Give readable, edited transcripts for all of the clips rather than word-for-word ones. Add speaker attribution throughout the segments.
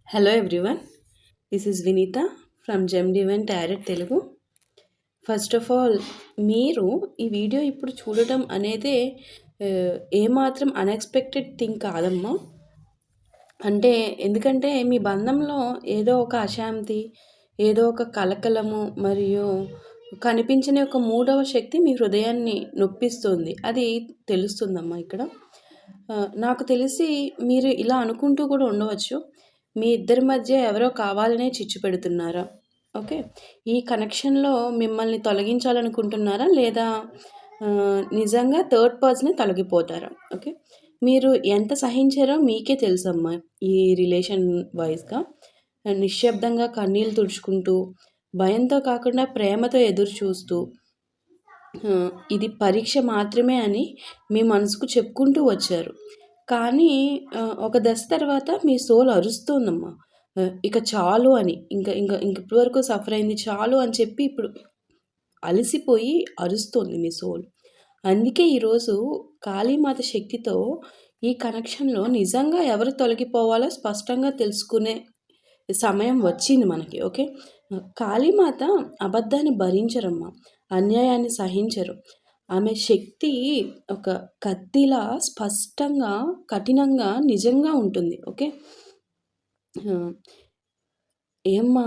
Speaker 1: Hello everyone, this is Vineetha from gem divine tarot Telugu. First of all, మీరు ఈ video ఇప్పుడు చూడటం అనేదే ఏమాత్రం అన్ఎక్స్పెక్టెడ్ థింగ్ కాదమ్మా. ఎందుకంటే మీ బంధంలో ఏదో ఒక అశాంతి, ఏదో ఒక కలకలము మరియు కనిపించని ఒక మూడవ శక్తి మీ హృదయాన్ని నొప్పిస్తుంది. అది తెలుస్తుందమ్మా ఇక్కడ. నాకు తెలిసి మీరు ఇలా అనుకుంటూ కూడా ఉండవచ్చు, మీ ఇద్దరి మధ్య ఎవరో కావాలనే చిచ్చు పెడుతున్నారా? ఓకే, ఈ కనెక్షన్లో మిమ్మల్ని తొలగించాలనుకుంటున్నారా, లేదా నిజంగా థర్డ్ పర్సనే తొలగిపోతారా? ఓకే, మీరు ఎంత సహించారో మీకే తెలుసమ్మా. ఈ రిలేషన్ వైజ్గా నిశ్శబ్దంగా కన్నీళ్ళు తుడుచుకుంటూ, భయంతో కాకుండా ప్రేమతో ఎదురు చూస్తూ, ఇది పరీక్ష మాత్రమే అని మీ మనసుకు చెప్పుకుంటూ వచ్చారు. కానీ ఒక దశ తర్వాత మీ సోల్ అరుస్తోందమ్మా, ఇక చాలు అని. ఇంకా ఇంకా ఇంక ఇప్పటివరకు సఫర్ అయింది చాలు అని చెప్పి ఇప్పుడు అలసిపోయి అరుస్తోంది మీ సోల్. అందుకే ఈరోజు కాళీమాత శక్తితో ఈ కనెక్షన్లో నిజంగా ఎవరు తొలగిపోవాలో స్పష్టంగా తెలుసుకునే సమయం వచ్చింది మనకి. ఓకే, కాళీమాత అబద్ధాన్ని భరించరమ్మా, అన్యాయాన్ని సహించరు. ఆమె శక్తి ఒక కత్తిలా స్పష్టంగా, కఠినంగా, నిజంగా ఉంటుంది. ఓకే, ఏమ్మా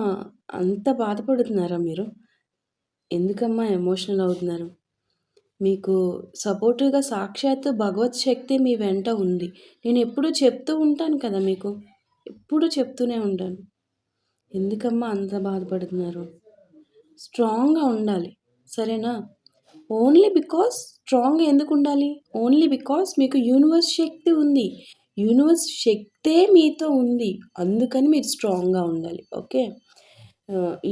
Speaker 1: అంత బాధపడుతున్నారా మీరు? ఎందుకమ్మా ఎమోషనల్ అవుతున్నారు? మీకు సపోర్టివ్గా సాక్షాత్తు భగవత్ శక్తి మీ వెంట ఉంది. నేను ఎప్పుడూ చెప్తూ ఉంటాను కదా మీకు, ఎప్పుడూ చెప్తూనే ఉంటాను. ఎందుకమ్మా అంత బాధపడుతున్నారు? స్ట్రాంగ్గా ఉండాలి, సరేనా? ఓన్లీ బికాస్ స్ట్రాంగ్గా ఎందుకు ఉండాలి? ఓన్లీ బికాస్ మీకు యూనివర్స్ శక్తి ఉంది. యూనివర్స్ శక్తే మీతో ఉంది, అందుకని మీరు స్ట్రాంగ్గా ఉండాలి. ఓకే,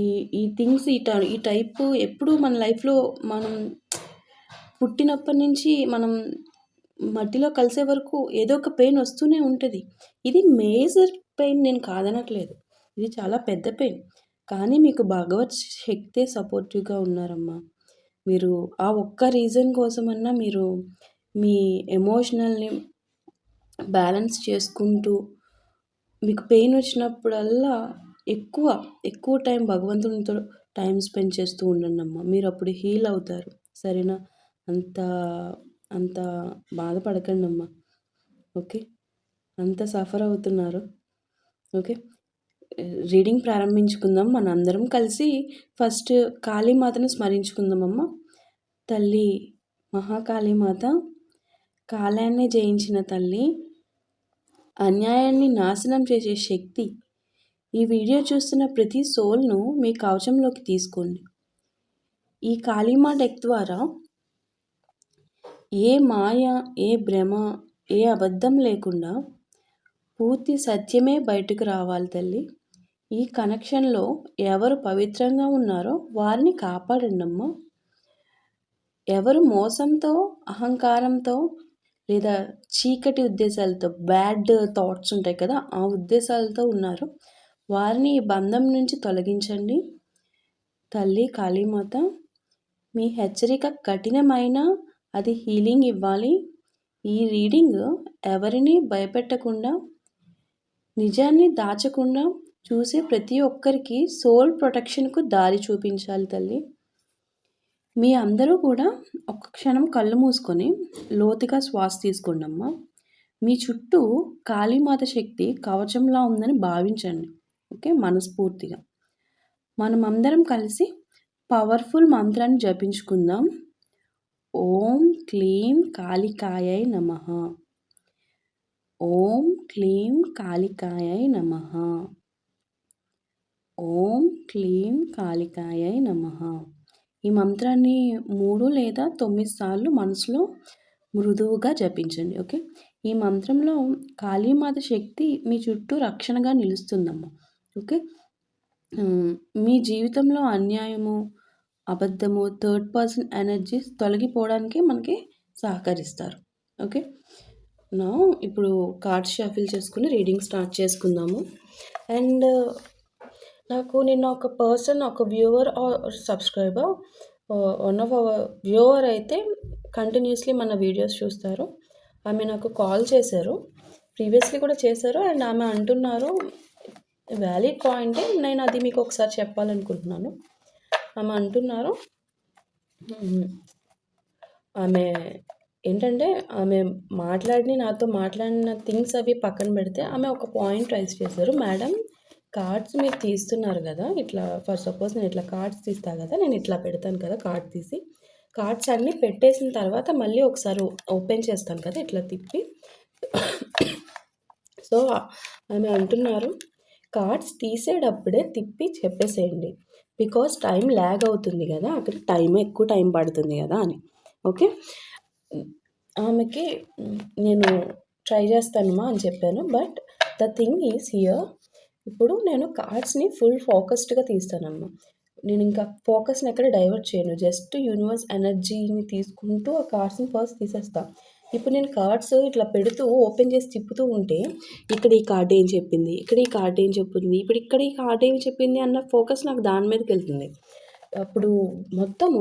Speaker 1: ఈ ఈ థింగ్స్ ఈ టైపు ఎప్పుడు మన లైఫ్లో మనం పుట్టినప్పటి నుంచి మనం మట్టిలో కలిసే వరకు ఏదో ఒక పెయిన్ వస్తూనే ఉంటుంది. ఇది మేజర్ పెయిన్ నేను కాదనట్లేదు, ఇది చాలా పెద్ద పెయిన్. కానీ మీకు భగవత్ శక్తే సపోర్టివ్గా ఉన్నారమ్మా. మీరు ఆ ఒక్క రీజన్ కోసమన్నా మీరు మీ ఎమోషనల్ని బ్యాలెన్స్ చేసుకుంటూ, మీకు పెయిన్ వచ్చినప్పుడల్లా ఎక్కువ టైం భగవంతునితో టైం స్పెండ్ చేస్తూ ఉండండి అమ్మ. మీరు అప్పుడు హీల్ అవుతారు, సరేనా? అంత అంత బాధపడకండి అమ్మ. ఓకే, అంత సఫర్ అవుతున్నారు. ఓకే, రీడింగ్ ప్రారంభించుకుందాం. మనందరం కలిసి ఫస్ట్ కాళీమాతను స్మరించుకుందామమ్మ. తల్లి మహాకాళీమాత, కాలాన్ని జయించిన తల్లి, అన్యాయాన్ని నాశనం చేసే శక్తి, ఈ వీడియో చూస్తున్న ప్రతి సోల్ను మీ కవచంలోకి తీసుకోండి. ఈ కాళీమా డెక్ ద్వారా ఏ మాయ, ఏ భ్రమ, ఏ అబద్ధం లేకుండా పూర్తి సత్యమే బయటకు రావాలి తల్లి. ఈ కనెక్షన్లో ఎవరు పవిత్రంగా ఉన్నారో వారిని కాపాడండి అమ్మ. ఎవరు మోసంతో, అహంకారంతో లేదా చీకటి ఉద్దేశాలతో, బ్యాడ్ థాట్స్ ఉంటాయి కదా, ఆ ఉద్దేశాలతో ఉన్నారు, వారిని ఈ బంధం నుంచి తొలగించండి. తల్లి కాళీమాత, మీ హెచ్చరిక కఠినమైన అది హీలింగ్ ఇవ్వాలి. ఈ రీడింగ్ ఎవరిని భయపెట్టకుండా, నిజాన్ని దాచకుండా చూసే ప్రతి ఒక్కరికి సోల్ ప్రొటెక్షన్కు దారి చూపించాలి తల్లి. మీ అందరూ కూడా ఒక్క క్షణం కళ్ళు మూసుకొని లోతుగా శ్వాస తీసుకోండి అమ్మ. మీ చుట్టూ కాళీమాత శక్తి కవచంలా ఉందని భావించండి. ఓకే, మనస్ఫూర్తిగా మనం అందరం కలిసి పవర్ఫుల్ మంత్రాన్ని జపించుకుందాం. ఓం క్లీం కాళికాయై నమః. ఓం క్లీం కాళికాయై నమః. ఓం క్లీం కాళికాయై నమః. ఈ మంత్రాన్ని 3 లేదా 9 సార్లు మనసులో మృదువుగా జపించండి. ఓకే, ఈ మంత్రంలో కాళీమాత శక్తి మీ చుట్టూ రక్షణగా నిలుస్తుందమ్మా. ఓకే, మీ జీవితంలో అన్యాయము, అబద్ధము, థర్డ్ పర్సన్ ఎనర్జీస్ తొలగిపోవడానికి మనకి సహకరిస్తారు. ఓకే, నా ఇప్పుడు కార్డ్స్ షఫిల్ చేసుకుని రీడింగ్ స్టార్ట్ చేసుకుందాము. అండ్ నాకు నిన్న ఒక పర్సన్, ఒక viewer or subscriber, one of our viewer అయితే కంటిన్యూస్లీ మన వీడియోస్ చూస్తారు. ఆమె నాకు కాల్ చేశారు, ప్రీవియస్లీ కూడా చేశారు. అండ్ ఆమె అంటున్నారు, వ్యాలిడ్ పాయింటే. నేను అది మీకు ఒకసారి చెప్పాలనుకుంటున్నాను. ఆమె అంటున్నారు, ఆమె ఏంటంటే ఆమె నాతో మాట్లాడిన థింగ్స్ అవి పక్కన పెడితే ఆమె ఒక పాయింట్ రైజ్ చేశారు. మేడం, కార్డ్స్ మీరు తీస్తున్నారు కదా, ఇట్లా ఫర్ సపోజ్ నేను ఇట్లా కార్డ్స్ తీస్తా కదా, నేను ఇట్లా పెడతాను కదా, కార్డ్ తీసి కార్డ్స్ అన్నీ పెట్టేసిన తర్వాత మళ్ళీ ఒకసారి ఓపెన్ చేస్తాను కదా ఇట్లా తిప్పి. సో ఆమె అంటున్నారు, కార్డ్స్ తీసేటప్పుడే తిప్పి చెప్పేసేయండి, బికాస్ టైం ల్యాగ్ అవుతుంది కదా, అక్కడ ఎక్కువ టైం పడుతుంది కదా అని. ఓకే, ఆమెకి నేను ట్రై చేస్తానమ్మా అని చెప్పాను. But the thing is here, ఇప్పుడు నేను కార్డ్స్ని ఫుల్ ఫోకస్డ్గా తీస్తానమ్మా. నేను ఇంకా ఫోకస్ని ఎక్కడ డైవర్ట్ చేయను, జస్ట్ యూనివర్స్ ఎనర్జీని తీసుకుంటూ ఆ కార్డ్స్ని ఫస్ట్ తీసేస్తాను. ఇప్పుడు నేను కార్డ్స్ ఇట్లా పెడుతూ ఓపెన్ చేసి తిప్పుతూ ఉంటే ఇక్కడ ఈ కార్డ్ ఏం చెప్పింది, ఇక్కడ ఈ కార్డ్ ఏం చెప్పింది, ఇప్పుడు ఇక్కడ ఈ కార్డ్ ఏం చెప్పింది అన్న ఫోకస్ నాకు దాని మీదకి వెళ్తుంది. అప్పుడు మొత్తము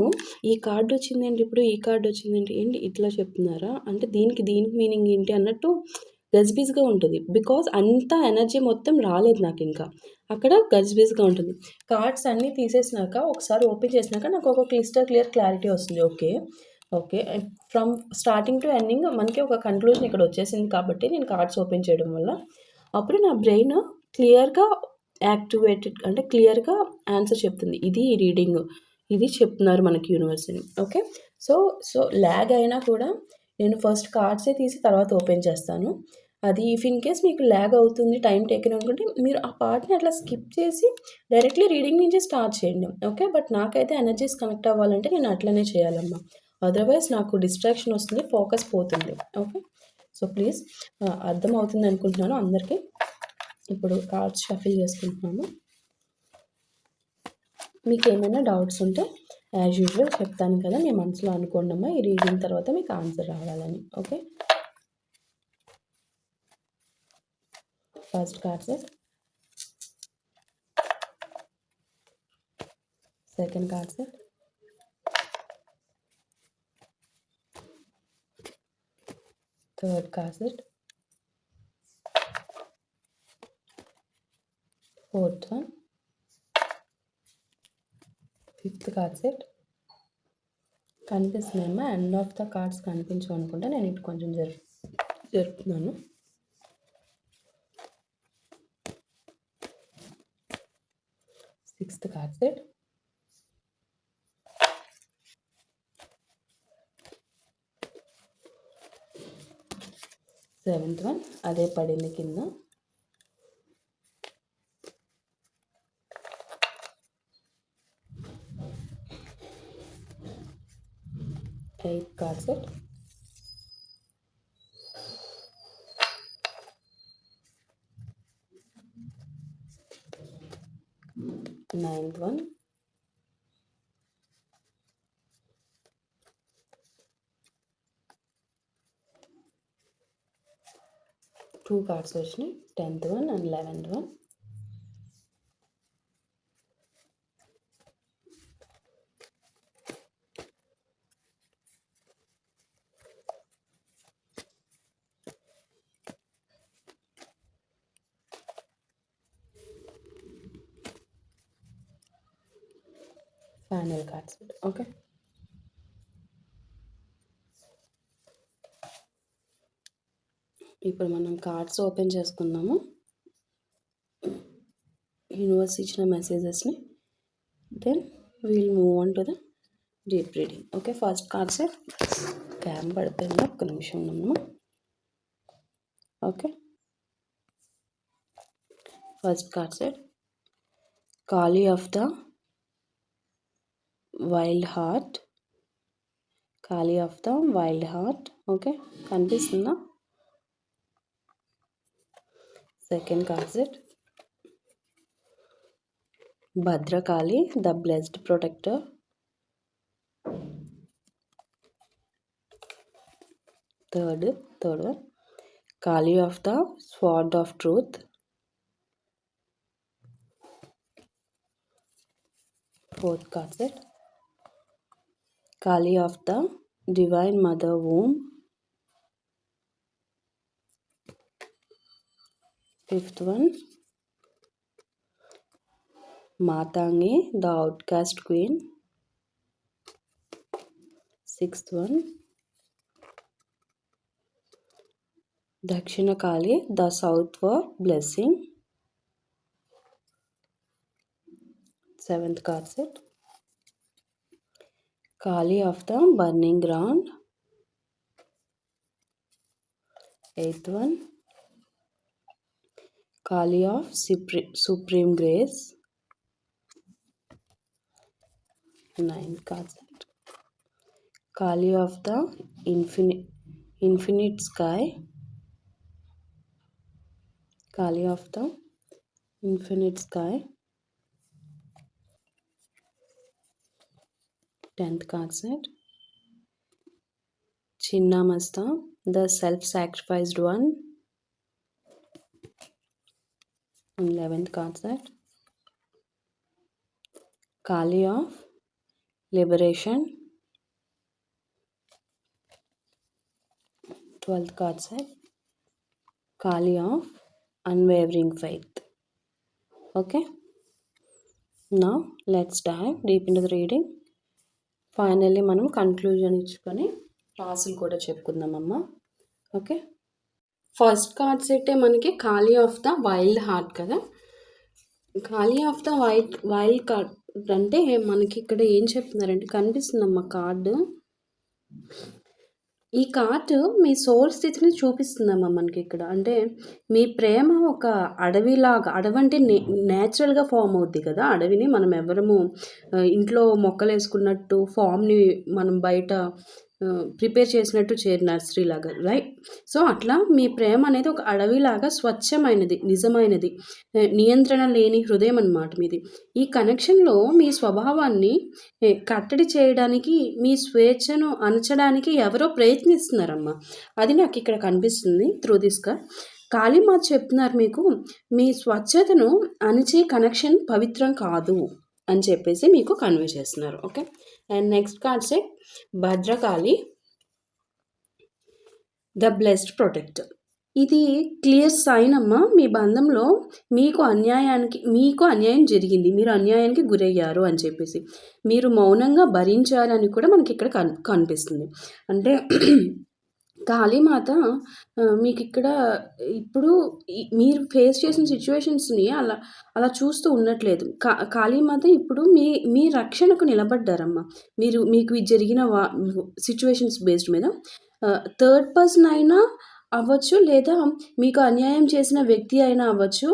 Speaker 1: ఈ కార్డ్ వచ్చిందేంటి, ఇప్పుడు ఈ కార్డ్ వచ్చిందేంటి, ఏంటి ఇట్లా చెప్తున్నారా అంటే దీనికి మీనింగ్ ఏంటి అన్నట్టు గజిబిజిగా ఉంటుంది. బికాజ్ అంత ఎనర్జీ మొత్తం రాలేదు నాకు, ఇంకా అక్కడ గజిబిజిగా ఉంటుంది. కార్డ్స్ అన్నీ తీసేసినాక ఒకసారి ఓపెన్ చేసినాక నాకు ఒక క్లియర్ క్లారిటీ వస్తుంది. Okay, from starting to ending మనకి ఒక కన్క్లూజన్ ఇక్కడ వచ్చేసింది. కాబట్టి నేను కార్డ్స్ ఓపెన్ చేయడం వల్ల అప్పుడు నా బ్రెయిన్ క్లియర్గా యాక్టివేటెడ్, అంటే క్లియర్గా ఆన్సర్ చెప్తుంది. ఇది రీడింగ్, ఇది చెప్తున్నారు మనకి యూనివర్స్ని. ఓకే, సో ల్యాగ్ అయినా కూడా నేను ఫస్ట్ కార్డ్సే తీసి తర్వాత ఓపెన్ చేస్తాను. అది ఇఫ్ ఇన్ కేస్ మీకు ల్యాగ్ అవుతుంది, టైం టేకెన్ అనుకుంటే మీరు ఆ పార్ట్ని అట్లా స్కిప్ చేసి డైరెక్ట్లీ రీడింగ్ నుంచి స్టార్ట్ చేయండి. ఓకే, బట్ నాకైతే ఎనర్జీస్ కనెక్ట్ అవ్వాలంటే నేను అట్లనే చేయాలమ్మా, అదర్వైజ్ నాకు డిస్ట్రాక్షన్ వస్తుంది, ఫోకస్ పోతుంది. ఓకే, సో ప్లీజ్ అర్థమవుతుంది అనుకుంటున్నాను అందరికీ. ఇప్పుడు కార్డ్స్ షఫిల్ చేసుకుంటున్నాను. మీకు ఏమైనా డౌట్స్ ఉంటే యాజ్ యూజువల్ చెప్తాను కదా, మీ మనసులో అనుకోండి అమ్మా, ఈ రీడింగ్ తర్వాత మీకు ఆన్సర్ రావాలని. Okay, first card set, second card set, third card set, fourth one, fifth card set. కనిపిస్తున్నాయమ్మా, ఎండ్ ఆఫ్ ద కార్డ్స్ కనిపించు అనుకుంటే నేను ఇటు కొంచెం జరుపుతున్నాను. Sixth card set, seventh one అదే పడింది కింద, eighth card set, ninth one, 2 cards వచ్చినాయి, 10th one and 11th one. Final cards. Okay, ఇప్పుడు మనం కార్డ్స్ ఓపెన్ చేసుకుందాము, యూనివర్స్ ఇచ్చిన మెసేజెస్ని. Then we'll move on to the deep reading. Okay, first card set cam పడిపోయింది, ఒక్క నిమిషం ఉన్నాము. Okay, first card set Kali of the wild heart, Kali of the wild heart. Okay, కనిపిస్తుందా? Second card set Bhadrakali, the blessed protector. Third one Kali of the sword of truth. Fourth card set Kali of the divine mother womb. Fifth one Matangi the outcast queen. 6th one Dakshinakali the southward blessing. 7th card set Kali of the burning ground. 8th one Kali of supreme grace. 9th card set Kali of the infinite sky. Kali of the infinite sky. 10th card set Chinnamasta the self-sacrificed one. 11th card set Kali of liberation. 12th card set Kali of unwavering faith. Okay, now let's dive deep into the reading. Finally మనం conclusion ఇచ్చుకొని రాసులు కూడా చెప్పుకుందామమ్మా. Okay, first card సెట్టే మనకి ఖాళీ of the wild heart కదా. ఖాళీ of the wild card అంటే మనకి ఇక్కడ ఏం చెప్తున్నారంటే, కనిపిస్తుందమ్మా కార్డు. ఈ కార్డు మీ సోల్ స్థితిని చూపిస్తుందమ్మా మనకి ఇక్కడ. అంటే మీ ప్రేమ ఒక అడవిలాగా, అడవి అంటే నేచురల్గా ఫామ్ అవుద్ది కదా. అడవిని మనం ఎవరము ఇంట్లో మొక్కలు వేసుకున్నట్టు ఫామ్ని మనం బయట ప్రిపేర్ చేసినట్టు చేయరు, నర్సరీ లాగా, రైట్. సో అట్లా మీ ప్రేమ అనేది ఒక అడవిలాగా స్వచ్ఛమైనది, నిజమైనది, నియంత్రణ లేని హృదయం అన్నమాట మీది. ఈ కనెక్షన్లో మీ స్వభావాన్ని కట్టడి చేయడానికి, మీ స్వేచ్ఛను అణచడానికి ఎవరో ప్రయత్నిస్తున్నారమ్మా. అది నాకు ఇక్కడ కనిపిస్తుంది త్రూ దిస్ కార్డ్. కాళీమాత చెప్తున్నారు మీకు, మీ స్వచ్ఛతను అణిచే కనెక్షన్ పవిత్రం కాదు అని చెప్పేసి మీకు కన్వే చేస్తున్నారు. Okay, and next card set Bhadrakali the blessed protector. ఇది క్లియర్ సైన్ అమ్మా, మీ బంధంలో మీకు అన్యాయం జరిగింది, మీరు అన్యాయానికి గురయ్యారు అని చెప్పేసి మీరు మౌనంగా భరించాలని కూడా మనకి ఇక్కడ కనిపిస్తుంది. అంటే కాళీమాత మీకు ఇక్కడ ఇప్పుడు మీరు ఫేస్ చేసిన సిచ్యువేషన్స్ని అలా చూస్తూ ఉండట్లేదు. కాళీమాత ఇప్పుడు మీ రక్షణకు నిలబడ్డారమ్మా. మీకు జరిగిన సిచ్యువేషన్స్ బేస్డ్ మీద థర్డ్ పర్సన్ అయినా అవ్వచ్చు, లేదా మీకు అన్యాయం చేసిన వ్యక్తి అయినా అవ్వచ్చు.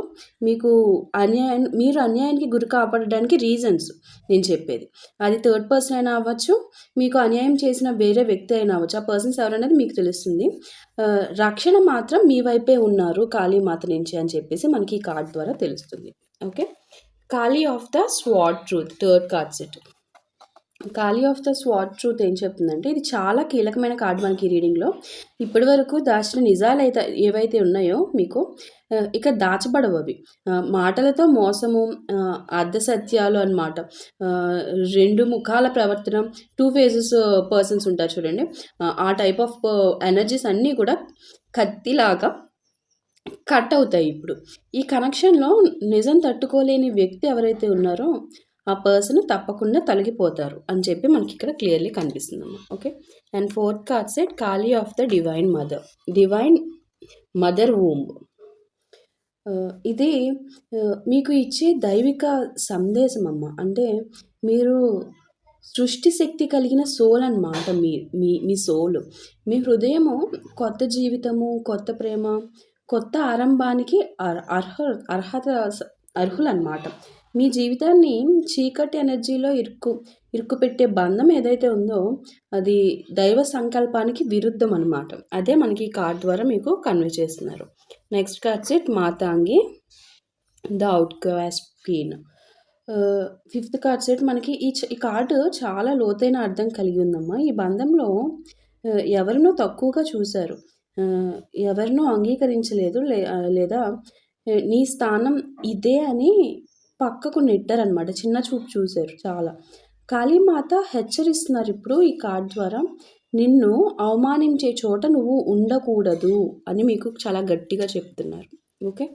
Speaker 1: మీరు అన్యాయానికి గురి కాపాడడానికి రీజన్స్ నేను చెప్పేది, అది థర్డ్ పర్సన్ అయినా అవ్వచ్చు, మీకు అన్యాయం చేసిన వేరే వ్యక్తి అయినా అవ్వచ్చు. ఆ పర్సన్స్ ఎవరనేది మీకు తెలుస్తుంది. రక్షణ మాత్రం మీ వైపే ఉన్నారు కాళీమాత నుంచి అని చెప్పేసి మనకి ఈ కార్డ్ ద్వారా తెలుస్తుంది. Okay, Kali of the sword truth, third card set. Kali of the sword truth ఏం చెప్తుందంటే, ఇది చాలా కీలకమైన కార్డు మనకి ఈ రీడింగ్లో. ఇప్పటి వరకు దాచిన నిజాలు ఏవైతే ఉన్నాయో మీకు ఇక దాచబడవు. అవి మాటలతో మోసము, అర్ధసత్యాలు అన్నమాట. రెండు ముఖాల ప్రవర్తన, టూ ఫేజెస్ పర్సన్స్ ఉంటారు చూడండి, ఆ టైప్ ఆఫ్ ఎనర్జీస్ అన్నీ కూడా కత్తిలాగా కట్ అవుతాయి. ఇప్పుడు ఈ కనెక్షన్లో నిజం తట్టుకోలేని వ్యక్తి ఎవరైతే ఉన్నారో ఆ పర్సన్ తప్పకుండా తొలగిపోతారు అని చెప్పి మనకి ఇక్కడ క్లియర్లీ కనిపిస్తుందమ్మా. Okay, and fourth card set Kali of the divine mother womb. ఇది మీకు ఇచ్చే దైవిక సందేశం అమ్మ. అంటే మీరు సృష్టి శక్తి కలిగిన సోల్ అన్నమాట. మీ సోల్, మీ హృదయము కొత్త జీవితము, కొత్త ప్రేమ, కొత్త ఆరంభానికి అర్హులన్నమాట. మీ జీవితాన్ని చీకటి ఎనర్జీలో ఇరుక్కుపెట్టే బంధం ఏదైతే ఉందో అది దైవ సంకల్పానికి విరుద్ధం అనమాట. అదే మనకి ఈ కార్డ్ ద్వారా మీకు కన్వే చేస్తున్నారు. Next card set Matangi the outcast queen. Fifth card set మనకి ఈ కార్డు చాలా లోతైన అర్థం కలిగి ఉందమ్మా. ఈ బంధంలో ఎవరినో తక్కువగా చూశారు, ఎవరినో అంగీకరించలేదు, లేదా నీ స్థానం ఇదే అని పక్కకు నెట్టారనమాట. చిన్న చూపు చూశారు చాలా. కాళీమాత హెచ్చరిస్తున్నారు ఇప్పుడు ఈ కార్డ్ ద్వారా, నిన్ను అవమానించే చోట నువ్వు ఉండకూడదు అని మీకు చాలా గట్టిగా చెప్తున్నారు. Okay,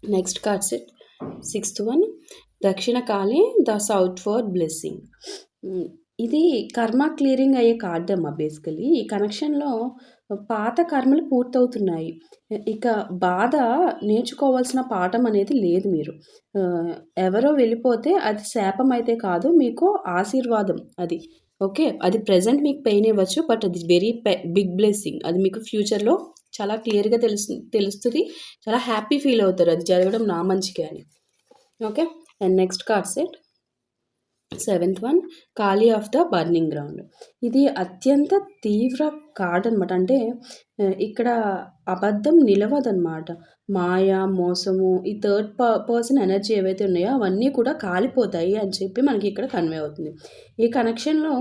Speaker 1: next card set sixth one దక్షిణ కాళి ద సౌత్‌వర్డ్ బ్లెస్సింగ్. హ్మ్. ఇది కర్మ క్లియరింగ్ అయ్యే కార్డ్ అమ్మా బేసికల్లీ. ఈ కనెక్షన్‌లో పాత కర్మలు పూర్తవుతున్నాయి. ఇక బాధ నేర్చుకోవాల్సిన పాఠం అనేది లేదు మీరు. ఆహ్, ఎవరో వెళ్ళిపోతే అది శాపం అయితే కాదు, మీకు ఆశీర్వాదం అది. ఓకే. అది ప్రెజెంట్ మీకు పెయిన్ ఇవ్వచ్చు. బట్ అది వెరీ బిగ్ బ్లెస్సింగ్. అది మీకు ఫ్యూచర్‌లో చాలా క్లియర్‌గా తెలుస్తది. చాలా హ్యాపీ ఫీల్ అవుతారు. అది జరగడం నా మంచికే అని. Okay. And next card set seventh one Kali of the burning ground. ఇది అత్యంత తీవ్ర కార్డ్ అనమాట. అంటే ఇక్కడ అబద్ధం నిలవదనమాట. మాయ, మోసము, ఈ థర్డ్ పర్సన్ ఎనర్జీ ఏవైతే ఉన్నాయో అవన్నీ కూడా కాలిపోతాయి అని చెప్పి మనకి ఇక్కడ కన్వే అవుతుంది. ఈ కనెక్షన్‌లో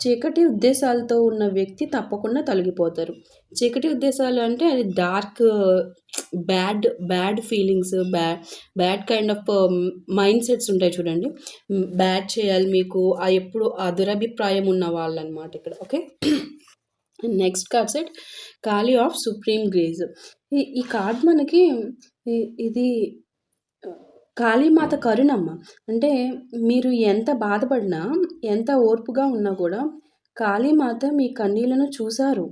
Speaker 1: చీకటి ఉద్దేశాలతో ఉన్న వ్యక్తి తప్పకుండా తొలగిపోతారు. చీకటి ఉద్దేశాలు అంటే అది dark, bad feelings, bad kind of mind sets ఉంటాయి చూడండి. బ్యాడ్ చేయాలి మీకు ఎప్పుడు ఆ దురభిప్రాయం ఉన్న వాళ్ళనమాట ఇక్కడ. Okay. Next card set Kali of supreme grace. ఈ కార్డ్ మనకి ఇది కాళీమాత కరుణమ్మ. అంటే మీరు ఎంత బాధపడినా, ఎంత ఓర్పుగా ఉన్నా కూడా కాళీమాత మీ కన్నీళ్లను చూసారు.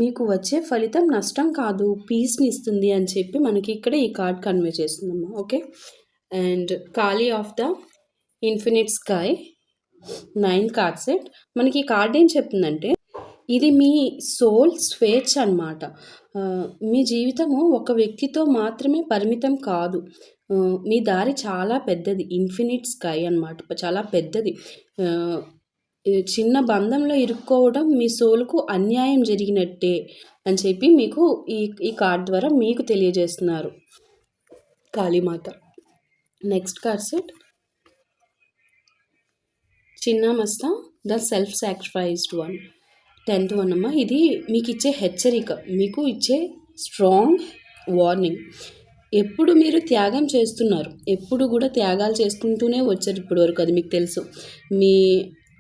Speaker 1: మీకు వచ్చే ఫలితం నష్టం కాదు, పీస్‌ని ఇస్తుంది అని చెప్పి మనకి ఇక్కడ ఈ కార్డ్ కన్వే చేస్తుందమ్మా. ఓకే. అండ్ ఖాళీ of the infinite sky 9 card set. మనకి ఈ కార్డ్ ఏం చెప్తుందంటే ఇది మీ సోల్ స్వేచ్ఛ అనమాట. మీ జీవితము ఒక వ్యక్తితో మాత్రమే పరిమితం కాదు. మీ దారి చాలా పెద్దది. ఇన్ఫినిట్ స్కై అనమాట. చాలా పెద్దది. చిన్న బంధంలో ఇరుక్కోవడం మీ సోల్‌కు అన్యాయం జరిగినట్టే అని చెప్పి మీకు ఈ కార్డ్ ద్వారా మీకు తెలియజేస్తున్నారు Kalimata. Next card set Chinnamasta the self sacrificed one. 10th one అమ్మా. ఇది మీకు ఇచ్చే హెచ్చరిక, మీకు ఇచ్చే స్ట్రాంగ్ వార్నింగ్. ఎప్పుడు మీరు త్యాగం చేస్తున్నారు, ఎప్పుడు కూడా త్యాగాలు చేసుకుంటూనే వచ్చారు ఇప్పటివరకు, అది మీకు తెలుసు. మీ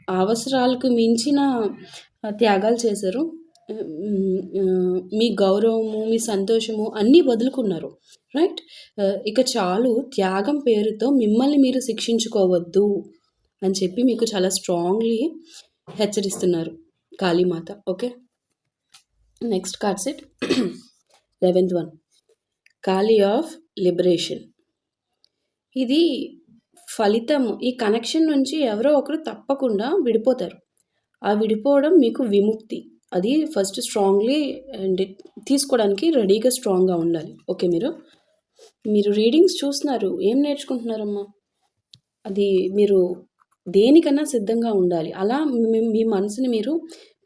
Speaker 1: అవసరాలకు మించిన త్యాగాలు చేశారు. మీ గౌరవము, మీ సంతోషము అన్నీ వదులుకున్నారు. రైట్. ఇక చాలు, త్యాగం పేరుతో మిమ్మల్ని మీరు శిక్షించుకోవద్దు అని చెప్పి మీకు చాలా స్ట్రాంగ్లీ హెచ్చరిస్తున్నారు Kalimata. Okay. Next card set 11th one Kali of liberation. ఇది ఫలితం. ఈ కనెక్షన్ నుంచి ఎవరో ఒకరు తప్పకుండా విడిపోతారు. ఆ విడిపోవడం మీకు విముక్తి. అది ఫస్ట్ స్ట్రాంగ్లీ అండ్ తీసుకోవడానికి రెడీగా స్ట్రాంగ్గా ఉండాలి. ఓకే. మీరు రీడింగ్స్ చూస్తున్నారు, ఏం నేర్చుకుంటున్నారమ్మా? అది మీరు దేనికన్నా సిద్ధంగా ఉండాలి. అలా మీ మనసుని మీరు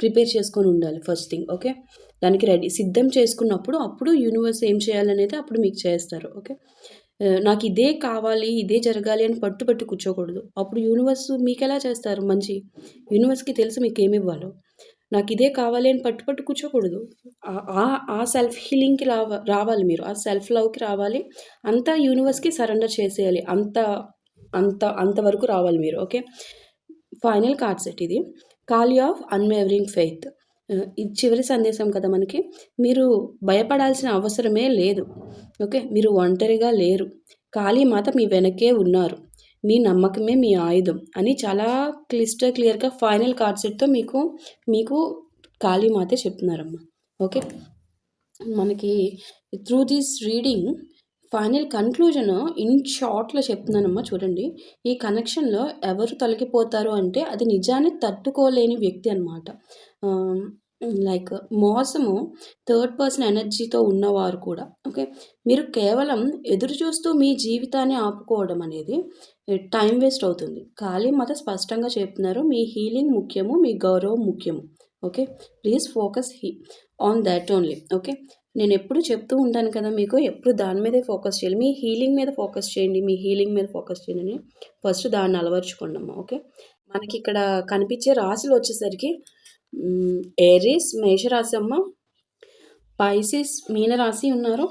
Speaker 1: ప్రిపేర్ చేసుకొని ఉండాలి ఫస్ట్ థింగ్. ఓకే. దానికి సిద్ధం చేసుకున్నప్పుడు అప్పుడు యూనివర్స్ ఏం చేయాలనేది అప్పుడు మీకు చేస్తారు. ఓకే. నాకు ఇదే కావాలి, ఇదే జరగాలి అని పట్టు కూర్చోకూడదు. అప్పుడు యూనివర్స్ మీకెలా చేస్తారు మంచి? యూనివర్స్‌కి తెలుసు మీకేమివ్వాలో. నాకు ఇదే కావాలి అని పట్టు కూర్చోకూడదు. ఆ సెల్ఫ్ హీలింగ్‌కి రావాలి మీరు. ఆ సెల్ఫ్ లవ్‌కి రావాలి. అంతా యూనివర్స్‌కి సరెండర్ చేసేయాలి. అంతవరకు రావాలి మీరు. ఓకే. ఫైనల్ కార్డ్ సెట్ ఇది. ఖాళీ ఆఫ్ అన్‌వేవరింగ్ ఫెయిత్. ఇది చివరి సందేశం కదా మనకి. మీరు భయపడాల్సిన అవసరమే లేదు. ఓకే. మీరు ఒంటరిగా లేరు. కాళీమాత మీ వెనకే ఉన్నారు. మీ నమ్మకమే మీ ఆయుధం అని చాలా క్లియర్‌గా ఫైనల్ కార్డ్ సెట్‌తో మీకు కాళీమాతే చెప్తున్నారమ్మా. ఓకే. మనకి through this reading final conclusion in షార్ట్‌లో చెప్తున్నానమ్మా చూడండి. ఈ కనెక్షన్‌లో ఎవరు తొలగిపోతారు అంటే అది నిజాన్ని తట్టుకోలేని వ్యక్తి అనమాట. లైక్ మోసము, థర్డ్ పర్సన్ ఎనర్జీతో ఉన్నవారు కూడా. ఓకే. మీరు కేవలం ఎదురు చూస్తూ మీ జీవితాన్ని ఆపుకోవడం అనేది టైం వేస్ట్ అవుతుంది. కాళీమాత స్పష్టంగా చెప్తున్నారు, మీ హీలింగ్ ముఖ్యము, మీ గౌరవం ముఖ్యము. Okay. Please focus on that only. Okay. నేను ఎప్పుడు చెప్తూ ఉంటాను కదా మీకు, ఎప్పుడు దాని మీదే ఫోకస్ చేయాలి. మీ హీలింగ్ మీద ఫోకస్ చేయండి, మీ హీలింగ్ మీద ఫోకస్ చేయండి అని ఫస్ట్ దాన్ని అలవర్చుకోండి అమ్మా. ఓకే. మనకి ఇక్కడ కనిపించే రాశులు వచ్చేసరికి ఏరీస్ మేషరాశి అమ్మ, పైసిస్ మీనరాశి ఉన్నారు,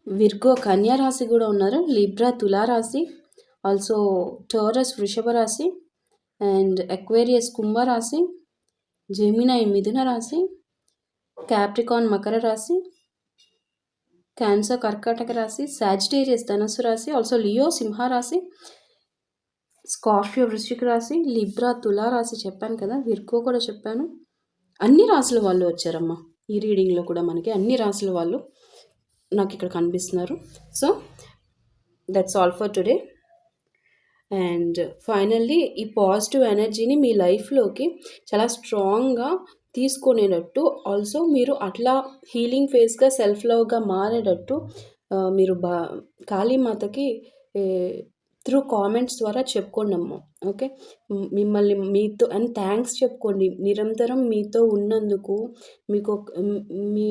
Speaker 1: విర్గో కన్యా రాశి కూడా ఉన్నారు, లిబ్రా తులారాశి, ఆల్సో టోరస్ వృషభ రాశి, అండ్ ఎక్వేరియస్ కుంభరాశి, జెమినై మిథున రాశి, క్యాప్రికాన్ మకర రాశి, క్యాన్సర్ కర్కాటక రాశి, సాజిటేరియస్ ధనస్సు రాశి, ఆల్సో లియో సింహ రాశి, స్కార్పియో వృశ్చిక రాశి, లిబ్రా తులా రాశి చెప్పాను కదా! విర్గో కూడా చెప్పాను. అన్ని రాశుల వాళ్ళు వచ్చారమ్మా. ఈ రీడింగ్‌లో కూడా మనకి అన్ని రాశుల వాళ్ళు నాకిక్కడ కనిపిస్తున్నారు. So, that's all for today. And finally ఈ పాజిటివ్ ఎనర్జీని మీ లైఫ్‌లోకి చాలా స్ట్రాంగ్‌గా తీసుకునేటట్టు, ఆల్సో మీరు అట్లా హీలింగ్ ఫేస్‌గా సెల్ఫ్ లవ్‌గా మారేటట్టు మీరు కాళీమాతకి ఏ త్రూ కామెంట్స్ ద్వారా చెప్పుకోండమ్మా. ఓకే. మిమ్మల్ని మీతో అండ్ థాంక్స్ చెప్పుకోండి. నిరంతరం మీతో ఉన్నందుకు, మీకు మీ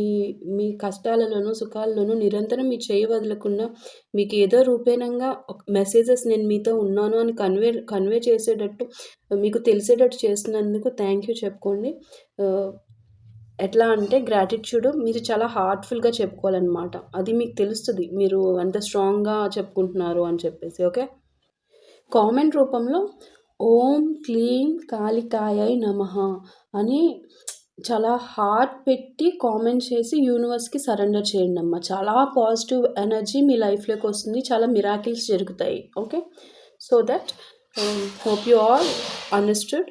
Speaker 1: మీ కష్టాలలోనూ, సుఖాల్లోనూ నిరంతరం మీ చేయి వదలకుండా మీకు ఏదో రూపేణంగా మెసేజెస్ నేను మీతో ఉన్నాను అని కన్వే చేసేటట్టు, మీకు తెలిసేటట్టు చేసినందుకు థ్యాంక్ యూ చెప్పుకోండి. ఎట్లా అంటే గ్రాటిట్యూడ్ మీరు చాలా హార్ట్‌ఫుల్‌గా చెప్పుకోవాలనమాట. అది మీకు తెలుస్తది. మీరు ఎంత స్ట్రాంగ్‌గా చెప్పుకుంటున్నారు అని చెప్పేసి. ఓకే. కామెంట్ రూపంలో ఓం క్లీం కాళికాయై నమః అని చాలా హార్ట్ పెట్టి కామెంట్ చేసి యూనివర్స్‌కి సరెండర్ చేయండమ్మా. చాలా పాజిటివ్ ఎనర్జీ మీ లైఫ్‌లోకి వస్తుంది. చాలా మిరాకిల్స్ జరుగుతాయి. Okay. So that hope you all understood.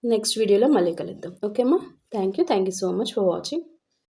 Speaker 1: Next వీడియోలో మళ్ళీ కలుద్దాం. ఓకే అమ్మా. Thank you so much for watching.